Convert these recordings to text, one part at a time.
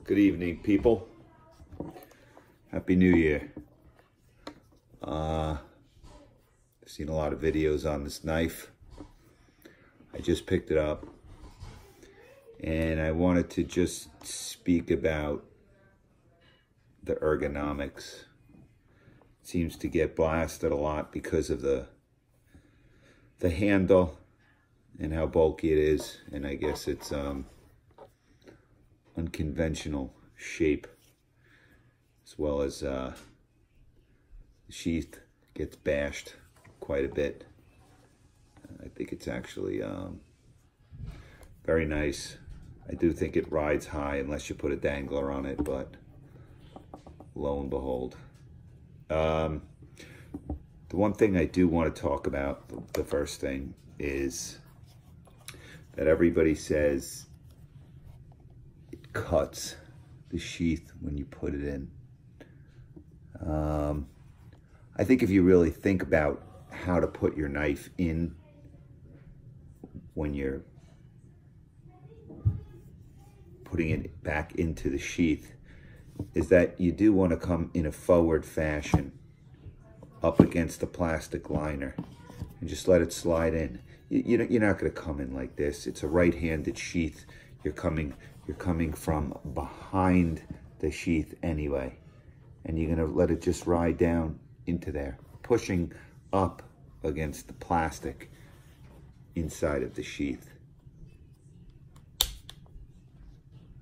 Good evening, people. Happy New Year. I've seen a lot of videos on this knife. I just picked it up and I wanted to just speak about the ergonomics. It seems to get blasted a lot because of the handle and how bulky it is, and I guess it's unconventional shape, as well as the sheath gets bashed quite a bit. I think it's actually very nice. I do think it rides high unless you put a dangler on it, but lo and behold. The one thing I do want to talk about, the first thing, is that everybody says cuts the sheath when you put it in. I think if you really think about how to put your knife in when you're putting it back into the sheath, is that you do want to come in a forward fashion up against the plastic liner and just let it slide in. You're not going to come in like this. It's a right-handed sheath. You're coming from behind the sheath anyway, and you're going to let it just ride down into there, pushing up against the plastic inside of the sheath.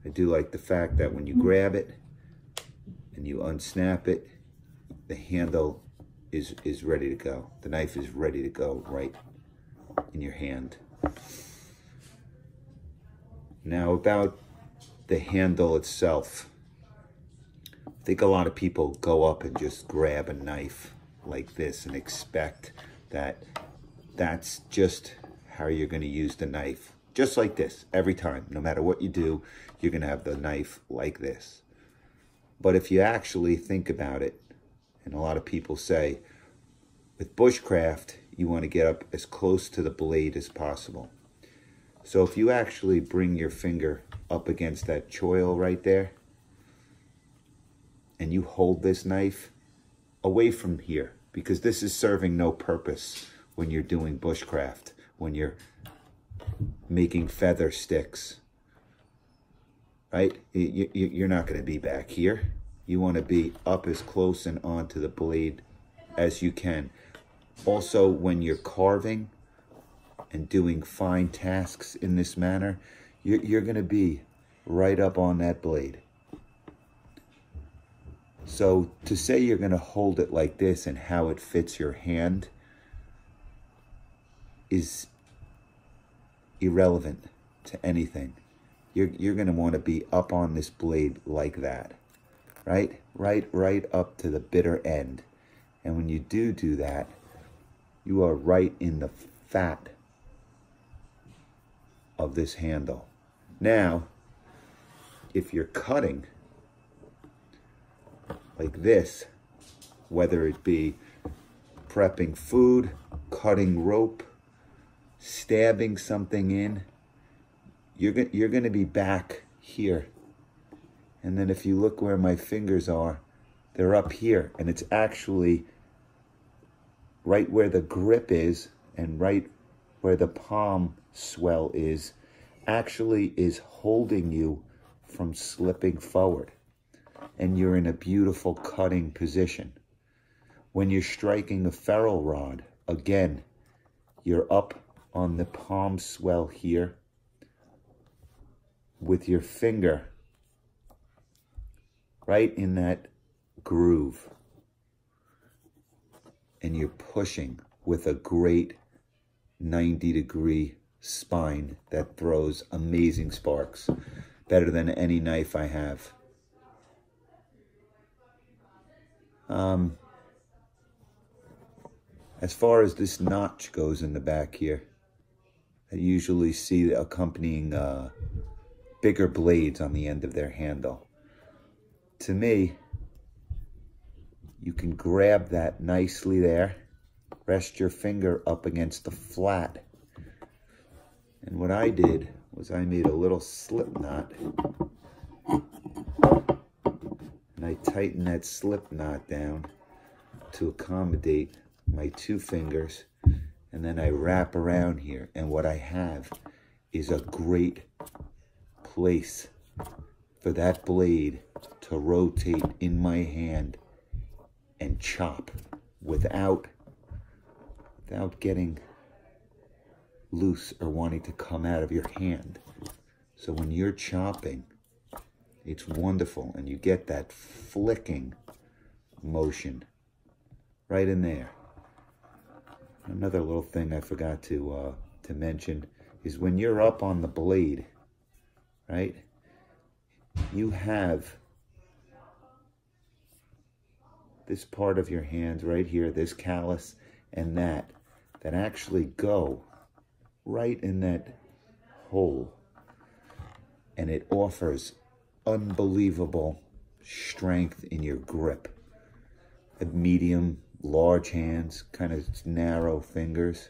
I do like the fact that when you grab it and you unsnap it, the handle is ready to go. The knife is ready to go right in your hand. Now, about the handle itself, I think a lot of people go up and just grab a knife like this and expect that that's just how you're going to use the knife. Just like this, every time. No matter what you do, you're going to have the knife like this. But if you actually think about it, and a lot of people say, with bushcraft, you want to get up as close to the blade as possible. So if you actually bring your finger up against that choil right there, and you hold this knife away from here, because this is serving no purpose when you're doing bushcraft, when you're making feather sticks, right? You're not going to be back here. You want to be up as close and onto the blade as you can. Also, when you're carving and doing fine tasks in this manner, you're going to be right up on that blade. So to say you're going to hold it like this and how it fits your hand is irrelevant to anything. You're going to want to be up on this blade like that, right? Right up to the bitter end. And when you do that, you are right in the fat of this handle. Now, if you're cutting like this, whether it be prepping food, cutting rope, stabbing something in, you're going to be back here. And then if you look where my fingers are, they're up here, and it's actually right where the grip is and right where the palm swell is, actually is holding you from slipping forward. And you're in a beautiful cutting position. When you're striking a ferrule rod, again, you're up on the palm swell here with your finger right in that groove. And you're pushing with a great 90-degree spine that throws amazing sparks, better than any knife I have. As far as this notch goes in the back here, I usually see the accompanying bigger blades on the end of their handle. To me, you can grab that nicely there, rest your finger up against the flat. And what I did was I made a little slip knot tighten that slip knot down to accommodate my 2 fingers, and then I wrap around here, and what I have is a great place for that blade to rotate in my hand and chop without getting loose or wanting to come out of your hand. So when you're chopping, it's wonderful, and you get that flicking motion right in there. Another little thing I forgot to mention is when you're up on the blade, right, you have this part of your hand right here, this callus and that actually go right in that hole, and it offers unbelievable strength in your grip. A medium, large hands, kind of narrow fingers,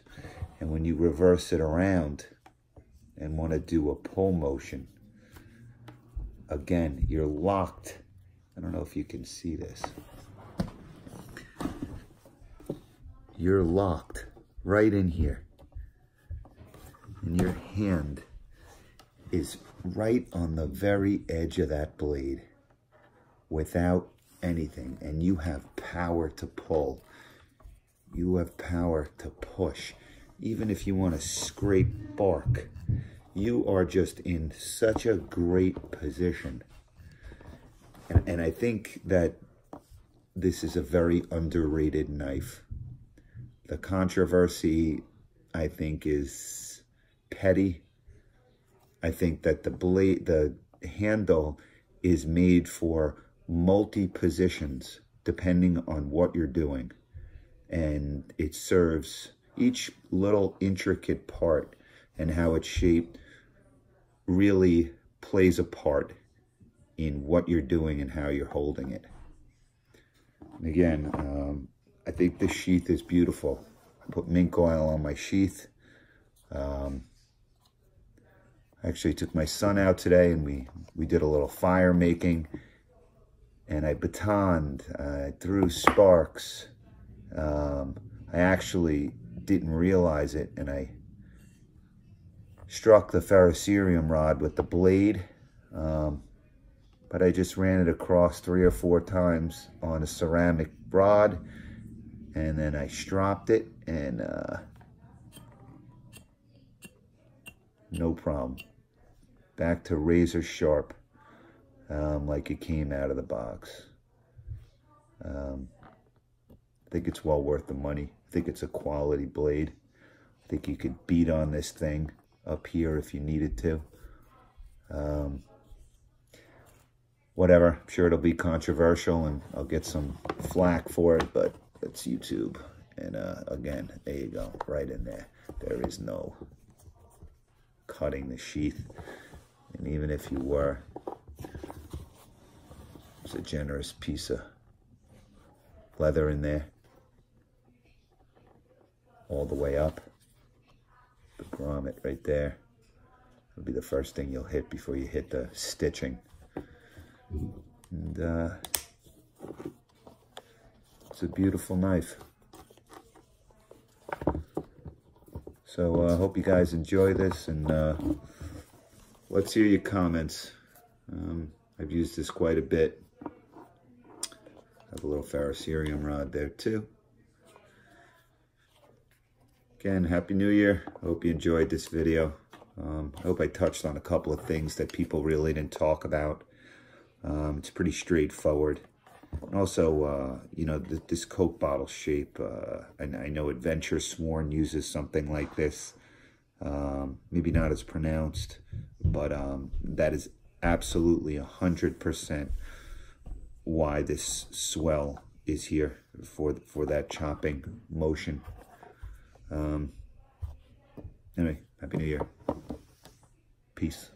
and when you reverse it around and want to do a pull motion, again, you're locked. I don't know if you can see this. You're locked right in here, and your hand is right on the very edge of that blade without anything, and you have power to pull. You have power to push. Even if you want to scrape bark, you are just in such a great position. And I think that this is a very underrated knife. The controversy, I think, is petty. I think that the handle is made for multi-positions depending on what you're doing. And it serves each little intricate part, and how it's shaped really plays a part in what you're doing and how you're holding it. And again, I think this sheath is beautiful. I put mink oil on my sheath. I actually took my son out today, and we did a little fire making, and I batoned, I threw sparks. I actually didn't realize it, and I struck the ferrocerium rod with the blade, but I just ran it across 3 or 4 times on a ceramic rod, and then I stropped it, and no problem. Back to razor sharp, like it came out of the box. I think it's well worth the money. I think it's a quality blade. I think you could beat on this thing up here if you needed to. Whatever, I'm sure it'll be controversial and I'll get some flack for it, but it's YouTube. And again, there you go, right in there. There is no cutting the sheath. And even if you were, it's a generous piece of leather in there. All the way up. The grommet right there. It'll be the first thing you'll hit before you hit the stitching. And it's a beautiful knife. So I hope you guys enjoy this, and let's hear your comments. I've used this quite a bit. I have a little ferrocerium rod there too. Again, Happy New Year. I hope you enjoyed this video. I hope I touched on a couple of things that people really didn't talk about. It's pretty straightforward. And also, you know, this Coke bottle shape, and I know Adventure Sworn uses something like this. Maybe not as pronounced, but that is absolutely 100% why this swell is here for that chopping motion. Anyway, Happy New Year. Peace.